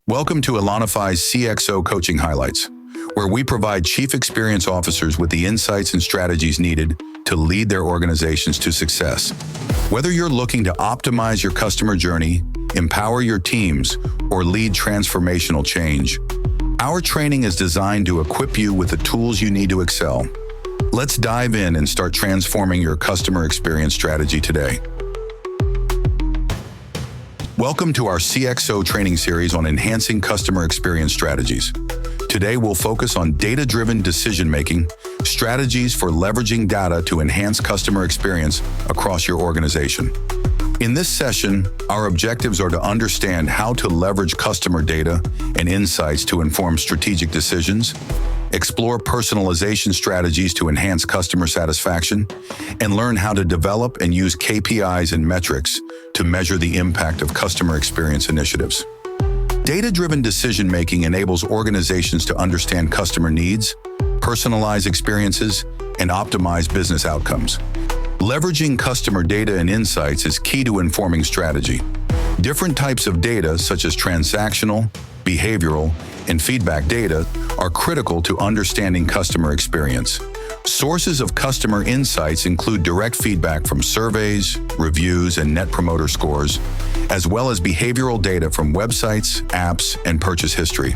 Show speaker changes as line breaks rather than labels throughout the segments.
Welcome to Elonify's CXO Coaching Highlights, where we provide Chief Experience Officers with the insights and strategies needed to lead their organizations to success. Whether you're looking to optimize your customer journey, empower your teams, or lead transformational change, our training is designed to equip you with the tools you need to excel. Let's dive in and start transforming your customer experience strategy today. Welcome to our CXO training series on enhancing customer experience strategies. Today, we'll focus on data-driven decision-making, strategies for leveraging data to enhance customer experience across your organization. In this session, our objectives are to understand how to leverage customer data and insights to inform strategic decisions, explore personalization strategies to enhance customer satisfaction, and learn how to develop and use KPIs and metrics to measure the impact of customer experience initiatives. Data-driven decision-making enables organizations to understand customer needs, personalize experiences, and optimize business outcomes. Leveraging customer data and insights is key to informing strategy. Different types of data, such as transactional, behavioral, and feedback data, are critical to understanding customer experience. Sources of customer insights include direct feedback from surveys, reviews, and net promoter scores, as well as behavioral data from websites, apps, and purchase history.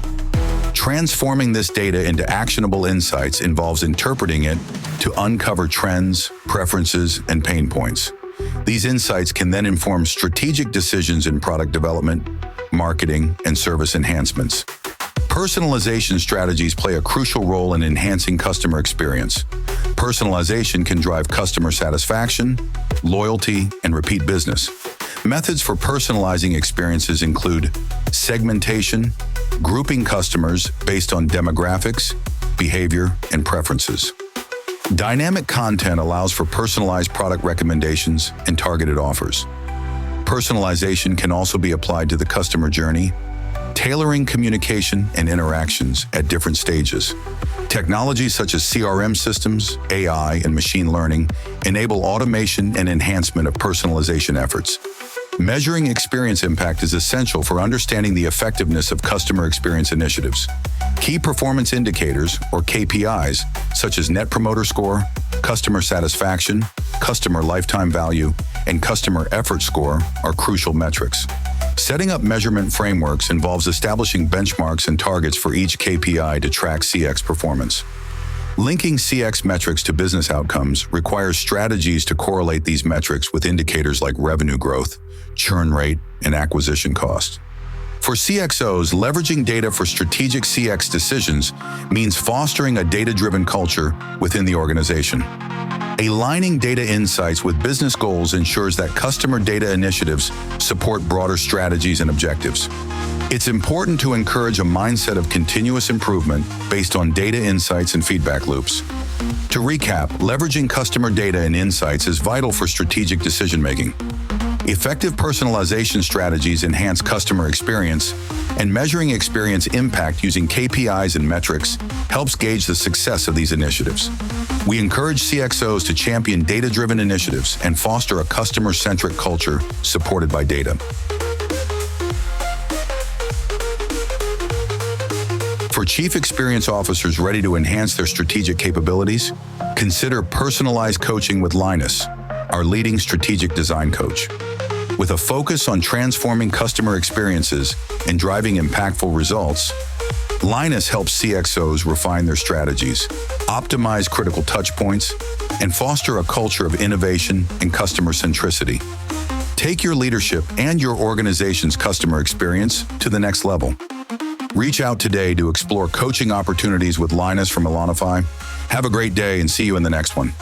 Transforming this data into actionable insights involves interpreting it to uncover trends, preferences, and pain points. These insights can then inform strategic decisions in product development, marketing, and service enhancements. Personalization strategies play a crucial role in enhancing customer experience. Personalization can drive customer satisfaction, loyalty, and repeat business. Methods for personalizing experiences include segmentation, grouping customers based on demographics, behavior, and preferences. Dynamic content allows for personalized product recommendations and targeted offers. Personalization can also be applied to the customer journey, tailoring communication and interactions at different stages. Technologies such as CRM systems, AI, and machine learning enable automation and enhancement of personalization efforts. Measuring experience impact is essential for understanding the effectiveness of customer experience initiatives. Key performance indicators, or KPIs, such as Net Promoter Score, customer satisfaction, customer lifetime value, and customer effort score, are crucial metrics. Setting up measurement frameworks involves establishing benchmarks and targets for each KPI to track CX performance. Linking CX metrics to business outcomes requires strategies to correlate these metrics with indicators like revenue growth, churn rate, and acquisition cost. For CXOs, leveraging data for strategic CX decisions means fostering a data-driven culture within the organization. Aligning data insights with business goals ensures that customer data initiatives support broader strategies and objectives. It's important to encourage a mindset of continuous improvement based on data insights and feedback loops. To recap, leveraging customer data and insights is vital for strategic decision-making. Effective personalization strategies enhance customer experience, and measuring experience impact using KPIs and metrics helps gauge the success of these initiatives. We encourage CXOs to champion data-driven initiatives and foster a customer-centric culture supported by data. For Chief Experience Officers ready to enhance their strategic capabilities, consider personalized coaching with Linus, our leading strategic design coach. With a focus on transforming customer experiences and driving impactful results, Linus helps CXOs refine their strategies, optimize critical touchpoints, and foster a culture of innovation and customer centricity. Take your leadership and your organization's customer experience to the next level. Reach out today to explore coaching opportunities with Linus from Elonify. Have a great day and see you in the next one.